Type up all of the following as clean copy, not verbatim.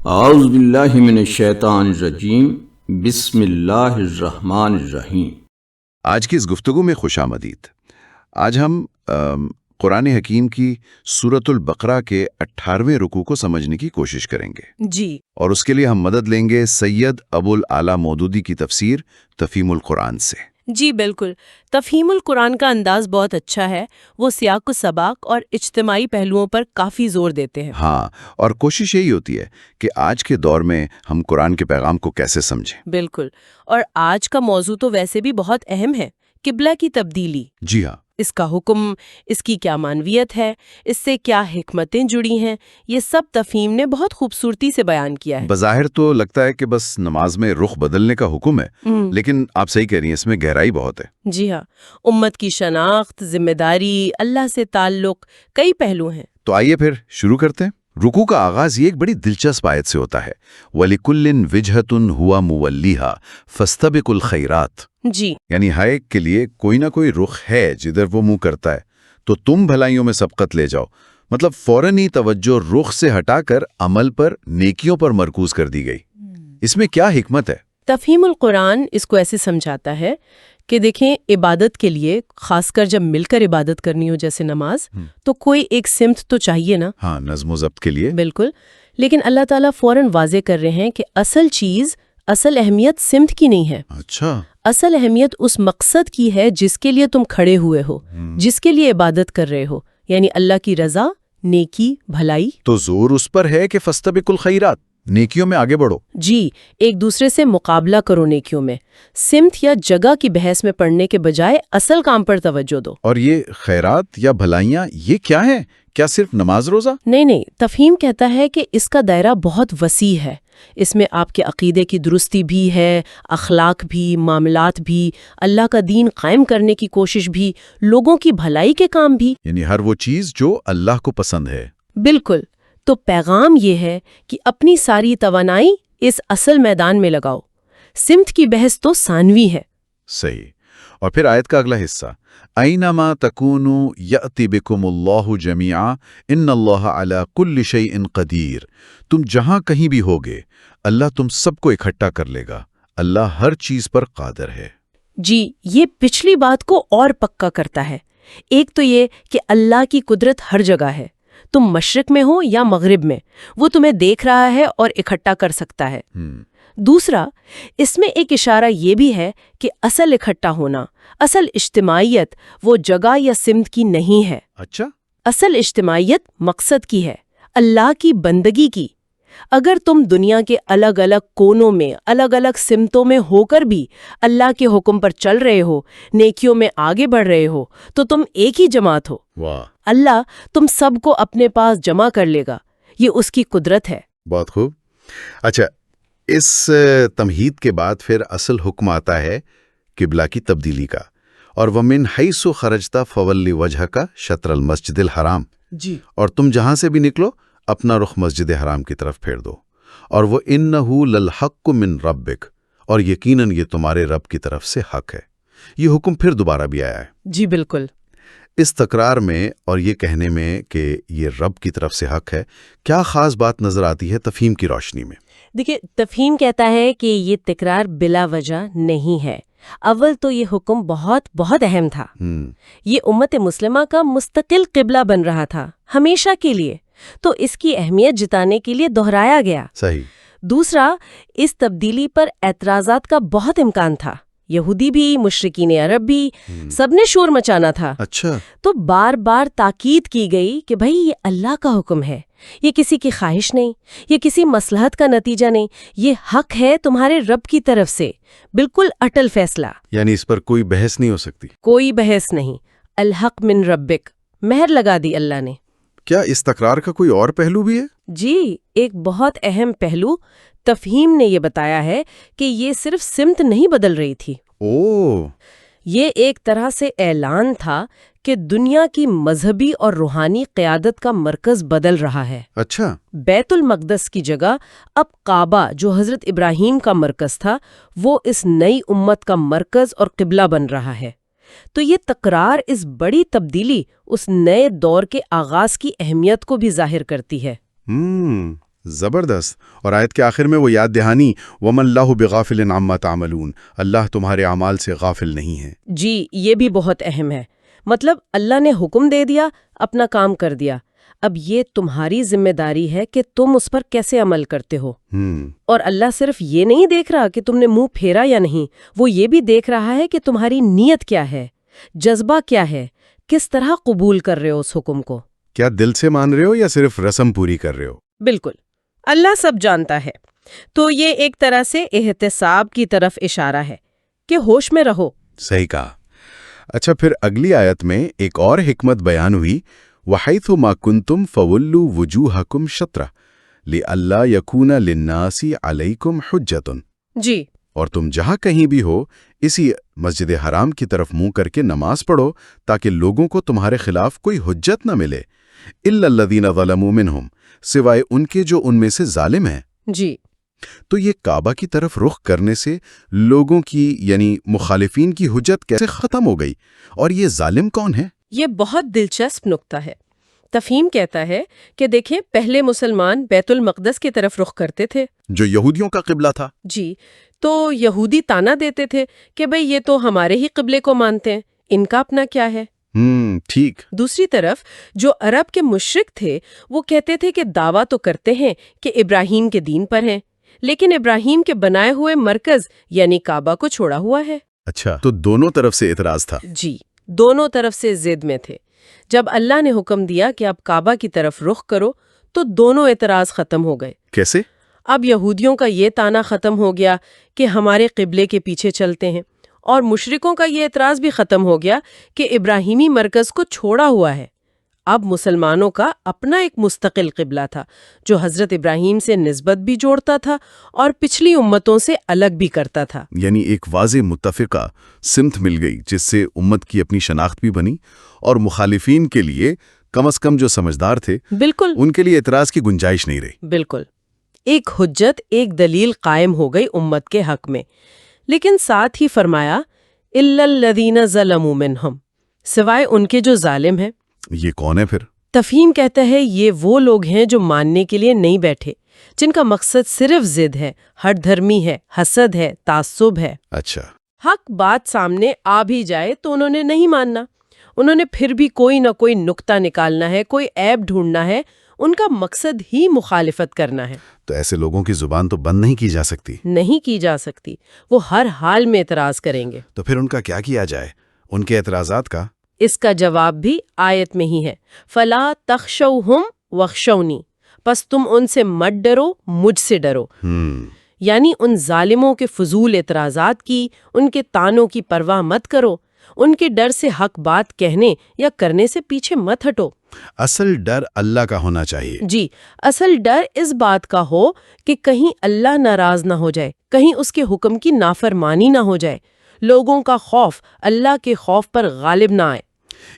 اعوذ باللہ من الشیطان الرجیم بسم اللہ الرحمن الرحیم۔ آج کی اس گفتگو میں خوش آمدید۔ آج ہم قرآن حکیم کی سورۃ البقرہ کے 18ویں رکوع کو سمجھنے کی کوشش کریں گے جی، اور اس کے لیے ہم مدد لیں گے سید ابو الاعلیٰ مودودی کی تفسیر تفہیم القرآن سے۔ جی بالکل، تفہیم القرآن کا انداز بہت اچھا ہے۔ وہ سیاق و سباق اور اجتماعی پہلوؤں پر کافی زور دیتے ہیں۔ ہاں، اور کوشش یہی ہوتی ہے کہ آج کے دور میں ہم قرآن کے پیغام کو کیسے سمجھیں۔ بالکل، اور آج کا موضوع تو ویسے بھی بہت اہم ہے، قبلہ کی تبدیلی۔ جی ہاں، اس کا حکم، اس کی کیا معنویت ہے، اس سے کیا حکمتیں جڑی ہیں، یہ سب تفہیم نے بہت خوبصورتی سے بیان کیا ہے۔ بظاہر تو لگتا ہے کہ بس نماز میں رخ بدلنے کا حکم ہے، لیکن آپ صحیح کہہ رہی ہیں، اس میں گہرائی بہت ہے۔ جی ہاں، امت کی شناخت، ذمہ داری، اللہ سے تعلق، کئی پہلو ہیں۔ تو آئیے پھر شروع کرتے ہیں۔ رکوع کا آغاز یہ ایک بڑی دلچسپ آیت سے ہوتا ہے، وَلِكُلٍّ وِجْهَةٌ هُوَ مُوَلِّيهَا فَاسْتَبِقُوا الْخَيْرَاتِ۔ جی، یعنی ہر ایک کے لیے کوئی نہ کوئی رخ ہے جدھر وہ منہ کرتا ہے، تو تم بھلائیوں میں سبقت لے جاؤ۔ مطلب فوراً ہی توجہ رخ سے ہٹا کر عمل پر، نیکیوں پر مرکوز کر دی گئی۔ اس میں کیا حکمت ہے؟ تفہیم القرآن اس کو ایسے سمجھاتا ہے کہ دیکھیں، عبادت کے لیے، خاص کر جب مل کر عبادت کرنی ہو جیسے نماز، تو کوئی ایک سمت تو چاہیے نا۔ ہاں، نظم و ضبط کے لیے۔ بالکل، لیکن اللہ تعالیٰ فوراً واضح کر رہے ہیں کہ اصل چیز، اصل اہمیت سمت کی نہیں ہے۔ اچھا، اصل اہمیت اس مقصد کی ہے جس کے لیے تم کھڑے ہوئے ہو، جس کے لیے عبادت کر رہے ہو، یعنی اللہ کی رضا، نیکی، بھلائی۔ تو زور اس پر ہے کہ فَاسْتَبِقُوا الْخَيْرَاتِ، نیکیوں میں آگے بڑھو۔ جی، ایک دوسرے سے مقابلہ کرو نیکیوں میں۔ سمت یا جگہ کی بحث میں پڑنے کے بجائے اصل کام پر توجہ دو۔ اور یہ خیرات یا بھلائیاں یہ کیا ہیں؟ کیا صرف نماز روزہ؟ نہیں، تفہیم کہتا ہے کہ اس کا دائرہ بہت وسیع ہے۔ اس میں آپ کے عقیدے کی درستی بھی ہے، اخلاق بھی، معاملات بھی، اللہ کا دین قائم کرنے کی کوشش بھی، لوگوں کی بھلائی کے کام بھی۔ یعنی ہر وہ چیز جو اللہ کو پسند ہے۔ بالکل، تو پیغام یہ ہے کہ اپنی ساری توانائی اس اصل میدان میں لگاؤ۔ سمت کی بحث تو ثانوی ہے۔ صحیح۔ اور پھر آیت کا اگلا حصہ، اینما تکونوا یأتی بکم اللہ جمیعا ان اللہ علی کل شیء قدیر۔ تم جہاں کہیں بھی ہوگے، اللہ تم سب کو اکٹھا کر لے گا، اللہ ہر چیز پر قادر ہے۔ جی، یہ پچھلی بات کو اور پکا کرتا ہے۔ ایک تو یہ کہ اللہ کی قدرت ہر جگہ ہے، تم مشرق میں ہو یا مغرب میں، وہ تمہیں دیکھ رہا ہے اور اکٹھا کر سکتا ہے۔ دوسرا، اس میں ایک اشارہ یہ بھی ہے کہ اصل اکٹھا ہونا، اصل اجتماعیت وہ جگہ یا سمت کی نہیں ہے۔ اچھا، اصل اجتماعیت مقصد کی ہے، اللہ کی بندگی کی۔ اگر تم دنیا کے الگ الگ کونوں میں، الگ الگ سمتوں میں ہو کر بھی اللہ کے حکم پر چل رہے ہو، نیکیوں میں آگے بڑھ رہے ہو، تو تم ایک ہی جماعت ہو۔ واہ، اللہ تم سب کو اپنے پاس جمع کر لے گا، یہ اس کی قدرت ہے۔ بہت خوب۔ اچھا، اس تمہید کے بعد پھر اصل حکم آتا ہے قبلہ کی تبدیلی کا، اور وَمِنْ حَيْثُ خَرَجْتَ فَوَلِّ وَجْهَكَ شَطْرَ الْمَسْجِدِ الْحَرَامِ۔ جی، اور تم جہاں سے بھی نکلو، اپنا رخ مسجد حرام کی طرف پھیر دو، اور وہ اِنَّهُ لَلْحَقُّ مِنْ رَبِّكَ، اور یقیناً یہ تمہارے رب کی طرف سے حق ہے۔ یہ حکم پھر دوبارہ بھی آیا ہے۔ جی بالکل۔ اس تکرار میں اور یہ کہنے میں کہ یہ رب کی طرف سے حق ہے، کیا خاص بات نظر آتی ہے تفہیم کی روشنی میں؟ دیکھیں، تفہیم کہتا ہے کہ یہ تکرار بلا وجہ نہیں ہے۔ اول تو یہ حکم بہت بہت اہم تھا۔ یہ امت مسلمہ کا مستقل قبلہ بن رہا تھا، ہمیشہ کے لیے، تو اس کی اہمیت جتانے کے لیے دہرایا گیا۔ صحیح۔ دوسرا، اس تبدیلی پر اعتراضات کا بہت امکان تھا، یہودی بھی، مشرکین عرب بھی، سب نے شور مچانا تھا۔ اچھا، تو بار بار تاکید کی گئی کہ بھئی یہ اللہ کا حکم ہے، یہ کسی کی خواہش نہیں، یہ کسی مصلحت کا نتیجہ نہیں، یہ حق ہے تمہارے رب کی طرف سے، بالکل اٹل فیصلہ۔ یعنی اس پر کوئی بحث نہیں ہو سکتی۔ کوئی بحث نہیں، الحق من ربک، مہر لگا دی اللہ نے۔ کیا اس تکرار کا کوئی اور پہلو بھی ہے؟ جی، ایک بہت اہم پہلو تفہیم نے یہ بتایا ہے کہ یہ صرف سمت نہیں بدل رہی تھی۔ اوہ، یہ ایک طرح سے اعلان تھا کہ دنیا کی مذہبی اور روحانی قیادت کا مرکز بدل رہا ہے۔ اچھا، بیت المقدس کی جگہ اب کعبہ، جو حضرت ابراہیم کا مرکز تھا، وہ اس نئی امت کا مرکز اور قبلہ بن رہا ہے۔ تو یہ تکرار اس بڑی تبدیلی، اس نئے دور کے آغاز کی اہمیت کو بھی ظاہر کرتی ہے۔ زبردست. اور آیت کے آخر میں وہ یاد دہانی وَمَا اللَّهُ بِغَافِلٍ عَمَّا تَعْمَلُونَ، اللہ تمہارے اعمال سے غافل نہیں ہے. جی یہ بھی بہت اہم ہے. مطلب اللہ نے حکم دے دیا، اپنا کام کر دیا، اب یہ تمہاری ذمہ داری ہے کہ تم اس پر کیسے عمل کرتے ہو. اور اللہ صرف یہ نہیں دیکھ رہا کہ تم نے منہ پھیرا یا نہیں، وہ یہ بھی دیکھ رہا ہے کہ تمہاری نیت کیا ہے، جذبہ کیا ہے، کس طرح قبول کر رہے ہو اس حکم کو. کیا دل سے مان رہے ہو یا صرف رسم پوری کر رہے ہو؟ بالکل، اللہ سب جانتا ہے. تو یہ ایک طرح سے احتساب کی طرف اشارہ ہے کہ ہوش میں رہو. صحیح کہا. اچھا، پھر اگلی آیت میں ایک اور حکمت بیان ہوئی، وَحَيْثُ مَا كُنْتُمْ فَوَلُّوا وُجُوهَكُمْ شَطْرَهُ لِأَلَّا يَكُونَ لِلنَّاسِ عَلَيْكُمْ حُجَّةٌ. جی. اور تم جہاں کہیں بھی ہو اسی مسجد حرام کی طرف منہ کر کے نماز پڑھو تاکہ لوگوں کو تمہارے خلاف کوئی حجت نہ ملے. إِلَّا الَّذِينَ ظَلَمُوا مِنْهُمْ، سوائے ان کے جو ان میں سے ظالم ہیں. جی. تو یہ کعبہ کی طرف رخ کرنے سے لوگوں کی یعنی مخالفین کی حجت کیسے ختم ہو گئی؟ اور یہ ظالم کون ہے؟ یہ بہت دلچسپ نکتہ ہے. تفہیم کہتا ہے کہ دیکھیں پہلے مسلمان بیت المقدس کی طرف رخ کرتے تھے جو یہودیوں کا قبلہ تھا. جی. تو یہودی تانا دیتے تھے کہ بھئی یہ تو ہمارے ہی قبلے کو مانتے ہیں، ان کا اپنا کیا ہے. ٹھیک. دوسری طرف جو عرب کے مشرک تھے وہ کہتے تھے کہ دعویٰ تو کرتے ہیں کہ ابراہیم کے دین پر ہیں، لیکن ابراہیم کے بنائے ہوئے مرکز یعنی کعبہ کو چھوڑا ہوا ہے. اچھا، تو دونوں طرف سے اعتراض تھا. جی، دونوں طرف سے ضد میں تھے. جب اللہ نے حکم دیا کہ اب کعبہ کی طرف رخ کرو تو دونوں اعتراض ختم ہو گئے. کیسے؟ اب یہودیوں کا یہ تانا ختم ہو گیا کہ ہمارے قبلے کے پیچھے چلتے ہیں، اور مشرکوں کا یہ اعتراض بھی ختم ہو گیا کہ ابراہیمی مرکز کو چھوڑا ہوا ہے. اب مسلمانوں کا اپنا ایک مستقل قبلہ تھا جو حضرت ابراہیم سے نسبت بھی جوڑتا تھا اور پچھلی امتوں سے الگ بھی کرتا تھا. یعنی ایک واضح متفقہ سمت مل گئی جس سے امت کی اپنی شناخت بھی بنی، اور مخالفین کے لیے کم از کم جو سمجھدار تھے بالکل ان کے لیے اعتراض کی گنجائش نہیں رہی. بالکل، ایک حجت، ایک دلیل قائم ہو گئی امت کے حق میں. لیکن ساتھ ہی فرمایا إِلَّا الَّذِينَ ظَلَمُوا مِنْهُمْ، سوائے ان کے جو ظالم ہیں. یہ کون ہے پھر؟ تفہیم کہتا ہے یہ وہ لوگ ہیں جو ماننے کے لیے نہیں بیٹھے، جن کا مقصد صرف ضد ہے، ہٹ دھرمی ہے، حسد ہے، تعصب ہے. اچھا. حق بات سامنے آ بھی جائے تو انہوں نے نہیں ماننا. انہوں نے پھر بھی کوئی نہ کوئی نکتہ نکالنا ہے، کوئی عیب ڈھونڈنا ہے. ان کا مقصد ہی مخالفت کرنا ہے. تو ایسے لوگوں کی زبان تو بند نہیں کی جا سکتی. نہیں کی جا سکتی، وہ ہر حال میں اعتراض کریں گے. تو پھر ان کا کیا کیا جائے؟ ان کے اعتراضات کا اس کا جواب بھی آیت میں ہی ہے. فَلَا تَخْشَوْهُمْ وَخْشَوْنِي، پس تم ان سے مت ڈرو، مجھ سے ڈرو. یعنی ان ظالموں کے فضول اعتراضات کی، ان کے تانوں کی پرواہ مت کرو، ان کے ڈر سے حق بات کہنے یا کرنے سے پیچھے مت ہٹو. اصل ڈر اللہ کا ہونا چاہیے. جی، اصل ڈر اس بات کا ہو کہ کہیں اللہ ناراض نہ ہو جائے، کہیں اس کے حکم کی نافرمانی نہ ہو جائے. لوگوں کا خوف اللہ کے خوف پر غالب نہ آئے.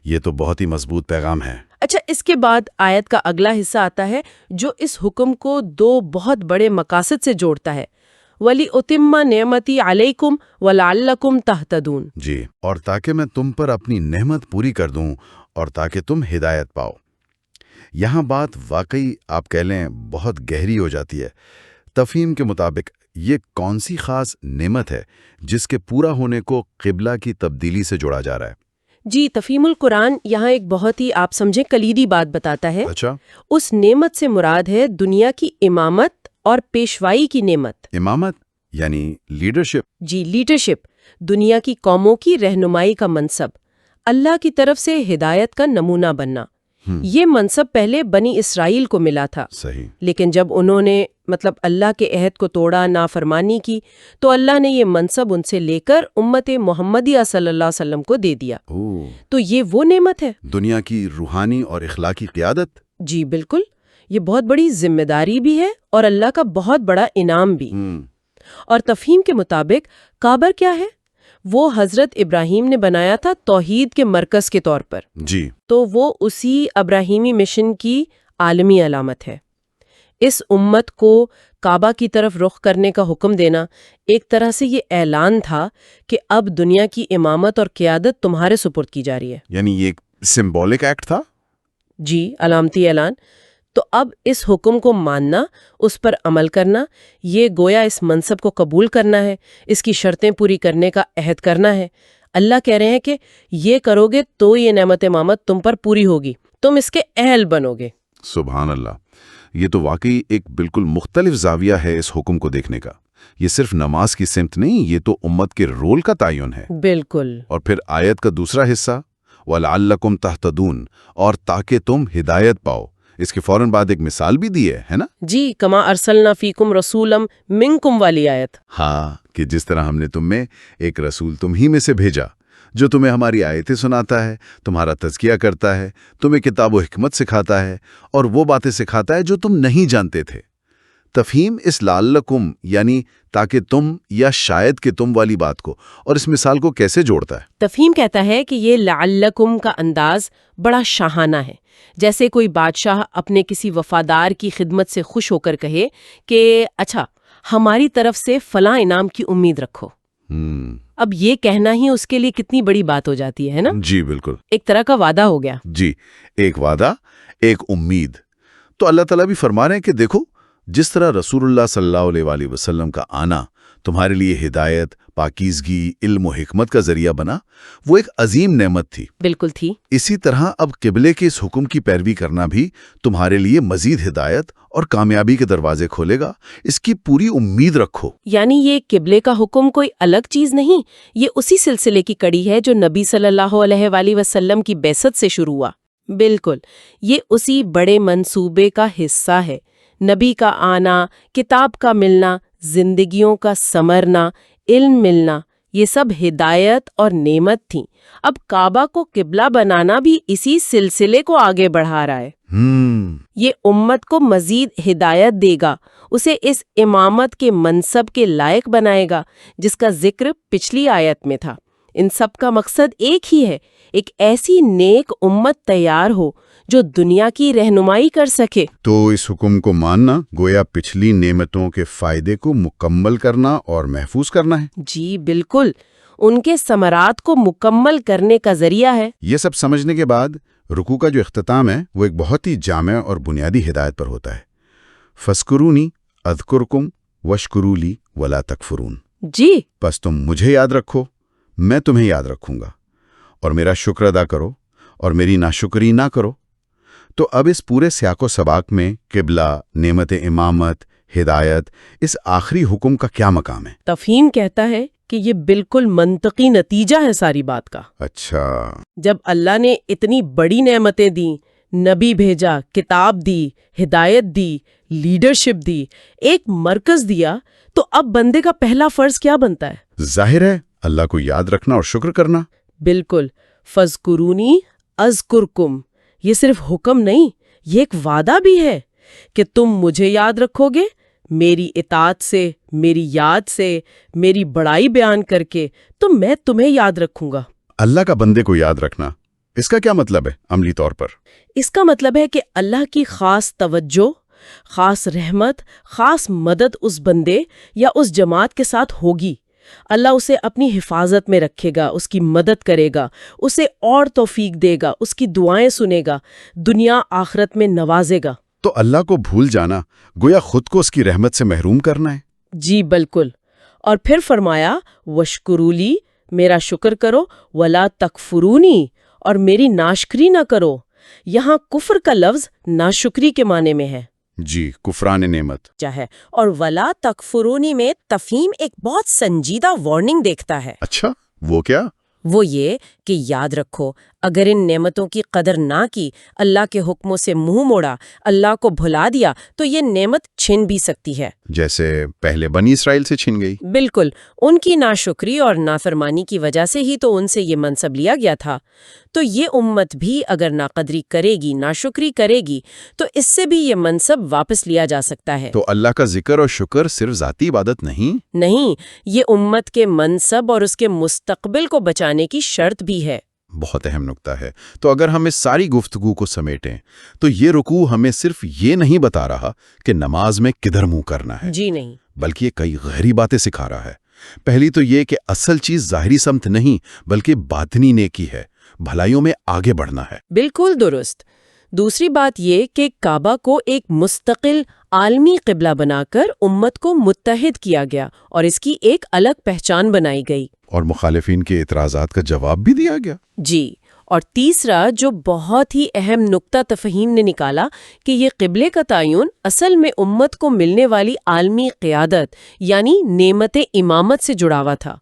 یہ تو بہت ہی مضبوط پیغام ہے. اچھا، اس کے بعد آیت کا اگلا حصہ آتا ہے جو اس حکم کو دو بہت بڑے مقاصد سے جوڑتا ہے. وَلِأُتِمَّ نِعْمَتِي عَلَيْكُمْ وَلَعَلَّكُمْ تَهْتَدُونَ. جی، اور تاکہ میں تم پر اپنی نعمت پوری کر دوں اور تاکہ تم ہدایت پاؤ. یہاں بات واقعی آپ کہہ لیں بہت گہری ہو جاتی ہے. تفہیم کے مطابق یہ کون سی خاص نعمت ہے جس کے پورا ہونے کو قبلہ کی تبدیلی سے جوڑا جا رہا ہے؟ جی، تفہیم القرآن یہاں ایک بہت ہی آپ سمجھیں کلیدی بات بتاتا ہے. اچھا. اس نعمت سے مراد ہے دنیا کی امامت اور پیشوائی کی نعمت. امامت یعنی لیڈرشپ. جی، لیڈرشپ، دنیا کی قوموں کی رہنمائی کا منصب، اللہ کی طرف سے ہدایت کا نمونہ بننا. یہ منصب پہلے بنی اسرائیل کو ملا تھا. صحیح. لیکن جب انہوں نے اللہ کے عہد کو توڑا، نافرمانی کی، تو اللہ نے یہ منصب ان سے لے کر امت محمدیہ صلی اللہ علیہ وسلم کو دے دیا. تو یہ وہ نعمت ہے، دنیا کی روحانی اور اخلاقی قیادت. جی بالکل. یہ بہت بڑی ذمہ داری بھی ہے اور اللہ کا بہت بڑا انعام بھی. اور تفہیم کے مطابق کعبہ کیا ہے؟ وہ حضرت ابراہیم نے بنایا تھا توحید کے مرکز کے طور پر. جی. تو وہ اسی ابراہیمی مشن کی عالمی علامت ہے. اس امت کو کعبہ کی طرف رخ کرنے کا حکم دینا ایک طرح سے یہ اعلان تھا کہ اب دنیا کی امامت اور قیادت تمہارے سپرد کی جا رہی ہے. یعنی یہ ایک سمبولک ایکٹ تھا. جی، علامتی اعلان. تو اب اس حکم کو ماننا، اس پر عمل کرنا، یہ گویا اس منصب کو قبول کرنا ہے، اس کی شرطیں پوری کرنے کا عہد کرنا ہے۔ اللہ کہہ رہے ہیں کہ یہ کرو گے تو یہ نعمت امامت تم پر پوری ہوگی، تم اس کے اہل بنو گے۔ سبحان اللہ، یہ تو واقعی ایک بالکل مختلف زاویہ ہے اس حکم کو دیکھنے کا۔ یہ صرف نماز کی سمت نہیں، یہ تو امت کے رول کا تعین ہے۔ بالکل۔ اور پھر آیت کا دوسرا حصہ وَلَعَلَّكُمْ تَهْتَدُونَ، اور تاکہ تم ہدایت پاؤ۔ اس کے فوراً بعد ایک مثال بھی دی ہے نا؟ جی، کما ارسلنا فیکم رسولم منکم والی آیت۔ ہاں، کہ جس طرح ہم نے تم میں ایک رسول تم ہی میں سے بھیجا جو تمہیں ہماری آیتیں سناتا ہے، تمہارا تزکیہ کرتا ہے، تمہیں کتاب و حکمت سکھاتا ہے اور وہ باتیں سکھاتا ہے جو تم نہیں جانتے تھے۔ تفہیم اس لعلکم یعنی تاکہ تم یا شاید کہ تم والی بات کو اور اس مثال کو کیسے جوڑتا ہے؟ تفہیم کہتا ہے کہ یہ لعلکم کا انداز بڑا شاہانہ ہے، جیسے کوئی بادشاہ اپنے کسی وفادار کی خدمت سے خوش ہو کر کہے کہ اچھا ہماری طرف سے فلاں انعام کی امید رکھو۔ اب یہ کہنا ہی اس کے لیے کتنی بڑی بات ہو جاتی ہے نا؟ جی بالکل، ایک طرح کا وعدہ ہو گیا۔ جی، ایک وعدہ، ایک امید۔ تو اللہ تعالیٰ بھی فرما رہے ہیں کہ دیکھو، جس طرح رسول اللہ صلی اللہ علیہ وآلہ وسلم کا آنا تمہارے لیے ہدایت، پاکیزگی، علم و حکمت کا ذریعہ بنا، وہ ایک عظیم نعمت تھی۔ بالکل تھی۔ اسی طرح اب قبلے کے اس حکم کی پیروی کرنا بھی تمہارے لیے مزید ہدایت اور کامیابی کے دروازے کھولے گا، اس کی پوری امید رکھو۔ یعنی یہ قبلے کا حکم کوئی الگ چیز نہیں، یہ اسی سلسلے کی کڑی ہے جو نبی صلی اللہ علیہ وآلہ وسلم کی بعثت سے شروع ہوا۔ بالکل، یہ اسی بڑے منصوبے کا حصہ ہے۔ نبی کا آنا، کتاب کا ملنا، زندگیوں کا سنورنا، علم ملنا، یہ سب ہدایت اور نعمت تھیں۔ اب کعبہ کو قبلہ بنانا بھی اسی سلسلے کو آگے بڑھا رہا ہے۔ یہ امت کو مزید ہدایت دے گا، اسے اس امامت کے منصب کے لائق بنائے گا جس کا ذکر پچھلی آیت میں تھا۔ ان سب کا مقصد ایک ہی ہے، ایک ایسی نیک امت تیار ہو جو دنیا کی رہنمائی کر سکے۔ تو اس حکم کو ماننا گویا پچھلی نعمتوں کے فائدے کو مکمل کرنا اور محفوظ کرنا ہے۔ جی بالکل، ان کے ثمرات کو مکمل کرنے کا ذریعہ ہے۔ یہ سب سمجھنے کے بعد رکوع کا جو اختتام ہے وہ ایک بہت ہی جامع اور بنیادی ہدایت پر ہوتا ہے۔ فَاذْكُرُونِي أَذْكُرْكُمْ وَاشْكُرُوا لِي وَلَا تَكْفُرُونَ۔ جی، بس تم مجھے یاد رکھو، میں تمہیں یاد رکھوں گا، اور میرا شکر ادا کرو اور میری ناشکری نہ کرو۔ تو اب اس پورے سیاق و سباق میں قبلہ، نعمت امامت، ہدایت، اس آخری حکم کا کیا مقام ہے؟ تفہیم کہتا ہے کہ یہ بالکل منطقی نتیجہ ہے ساری بات کا۔ اچھا، جب اللہ نے اتنی بڑی نعمتیں دیں، نبی بھیجا، کتاب دی، ہدایت دی، لیڈرشپ دی، ایک مرکز دیا، تو اب بندے کا پہلا فرض کیا بنتا ہے؟ ظاہر ہے اللہ کو یاد رکھنا اور شکر کرنا۔ بالکل، فَاذْكُرُونِي أَذْكُرْكُمْ، یہ صرف حکم نہیں، یہ ایک وعدہ بھی ہے کہ تم مجھے یاد رکھو گے، میری اطاعت سے، میری یاد سے، میری بڑائی بیان کر کے، تو میں تمہیں یاد رکھوں گا۔ اللہ کا بندے کو یاد رکھنا، اس کا کیا مطلب ہے عملی طور پر؟ اس کا مطلب ہے کہ اللہ کی خاص توجہ، خاص رحمت، خاص مدد اس بندے یا اس جماعت کے ساتھ ہوگی۔ اللہ اسے اپنی حفاظت میں رکھے گا، اس کی مدد کرے گا، اسے اور توفیق دے گا، اس کی دعائیں سنے گا، دنیا آخرت میں نوازے گا۔ تو اللہ کو بھول جانا گویا خود کو اس کی رحمت سے محروم کرنا ہے۔ جی بالکل، اور پھر فرمایا وَاشْكُرُوا لِي، میرا شکر کرو، وَلَا تَكْفُرُونِي، اور میری ناشکری نہ کرو۔ یہاں کفر کا لفظ ناشکری کے معنی میں ہے۔ جی، کفران نعمت چاہے، اور وَلَا تَكْفُرُونِی میں تفہیم ایک بہت سنجیدہ وارننگ دیکھتا ہے۔ اچھا، وہ کیا؟ وہ یہ کہ یاد رکھو، اگر ان نعمتوں کی قدر نہ کی، اللہ کے حکموں سے منہ موڑا، اللہ کو بھلا دیا، تو یہ نعمت چھن بھی سکتی ہے، جیسے پہلے بنی اسرائیل سے چھن گئی۔ بالکل، ان کی ناشکری اور نافرمانی کی وجہ سے ہی تو ان سے یہ منصب لیا گیا تھا۔ تو یہ امت بھی اگر ناقدری کرے گی، ناشکری کرے گی، تو اس سے بھی یہ منصب واپس لیا جا سکتا ہے۔ تو اللہ کا ذکر اور شکر صرف ذاتی عبادت نہیں، یہ امت کے منصب اور اس کے مستقبل کو بچانے کی شرط بھی ہے۔ بہت اہم نکتہ ہے۔ تو اگر ہم اس ساری گفتگو کو سمیٹیں تو یہ رکوع ہمیں صرف یہ نہیں بتا رہا کہ نماز میں کدھر منہ کرنا ہے، جی نہیں، بلکہ یہ کئی گہری باتیں سکھا رہا ہے۔ پہلی تو یہ کہ اصل چیز ظاہری سمت نہیں بلکہ باطنی نیکی ہے، بھلائیوں میں آگے بڑھنا ہے۔ بالکل درست۔ دوسری بات یہ کہ کعبہ کو ایک مستقل عالمی قبلہ بنا کر امت کو متحد کیا گیا اور اس کی ایک الگ پہچان بنائی گئی۔ اور مخالفین کے اعتراضات کا جواب بھی دیا گیا۔ جی، اور تیسرا جو بہت ہی اہم نقطہ تفہیم نے نکالا کہ یہ قبلے کا تعین اصل میں امت کو ملنے والی عالمی قیادت یعنی نعمت امامت سے جڑا ہوا تھا۔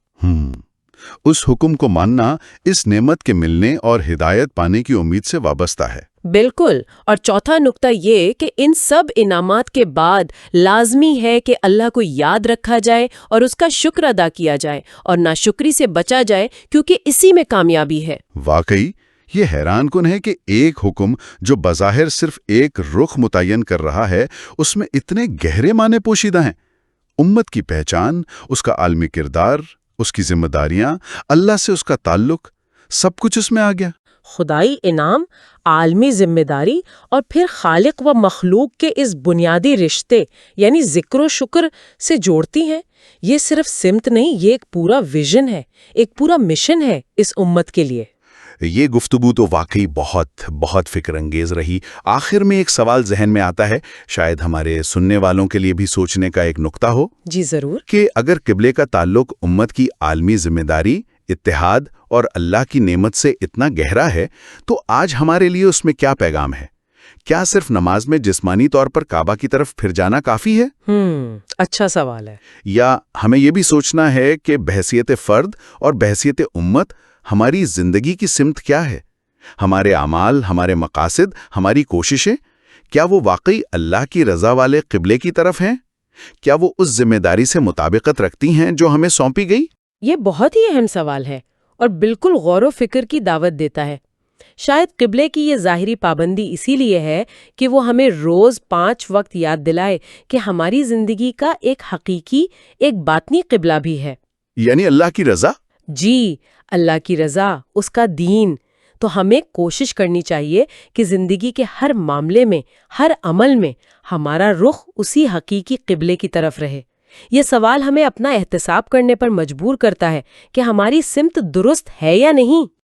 اس حکم کو ماننا اس نعمت کے ملنے اور ہدایت پانے کی امید سے وابستہ ہے۔ بالکل، اور چوتھا نقطہ یہ کہ ان سب انعامات کے بعد لازمی ہے کہ اللہ کو یاد رکھا جائے اور اس کا شکر ادا کیا جائے اور ناشکری سے بچا جائے، کیونکہ اسی میں کامیابی ہے۔ واقعی یہ حیران کن ہے کہ ایک حکم جو بظاہر صرف ایک رخ متعین کر رہا ہے، اس میں اتنے گہرے معنی پوشیدہ ہیں۔ امت کی پہچان، اس کا عالمی کردار، اس کی ذمہ داریاں، اللہ سے اس کا تعلق، سب کچھ اس میں آ گیا۔ خدائی انعام، عالمی ذمہ داری اور پھر خالق و مخلوق کے اس بنیادی رشتے یعنی ذکر و شکر سے جوڑتی ہیں۔ یہ صرف سمت نہیں، یہ ایک پورا ویژن ہے، ایک پورا مشن ہے اس امت کے لیے۔ یہ گفتگو تو واقعی بہت فکر انگیز رہی۔ آخر میں ایک سوال ذہن میں آتا ہے، شاید ہمارے سننے والوں کے لیے بھی سوچنے کا ایک نقطہ ہو۔ جی ضرور۔ کہ اگر قبلے کا تعلق امت کی عالمی ذمہ داری، اتحاد اور اللہ کی نعمت سے اتنا گہرا ہے، تو آج ہمارے لیے اس میں کیا پیغام ہے؟ کیا صرف نماز میں جسمانی طور پر کعبہ کی طرف پھر جانا کافی ہے؟ اچھا سوال ہے۔ یا ہمیں یہ بھی سوچنا ہے کہ بحیثیت فرد اور بحیثیت امت ہماری زندگی کی سمت کیا ہے؟ ہمارے اعمال، ہمارے مقاصد، ہماری کوششیں، کیا وہ واقعی اللہ کی رضا والے قبلے کی طرف ہیں؟ کیا وہ اس ذمہ داری سے مطابقت رکھتی ہیں جو ہمیں سونپی گئی؟ یہ بہت ہی اہم سوال ہے اور بالکل غور و فکر کی دعوت دیتا ہے۔ شاید قبلے کی یہ ظاہری پابندی اسی لیے ہے کہ وہ ہمیں روز 5 وقت یاد دلائے کہ ہماری زندگی کا ایک حقیقی، ایک باطنی قبلہ بھی ہے۔ یعنی اللہ کی رضا؟ جی، اللہ کی رضا، اس کا دین۔ تو ہمیں کوشش کرنی چاہیے کہ زندگی کے ہر معاملے میں، ہر عمل میں ہمارا رخ اسی حقیقی قبلے کی طرف رہے۔ یہ سوال ہمیں اپنا احتساب کرنے پر مجبور کرتا ہے کہ ہماری سمت درست ہے یا نہیں۔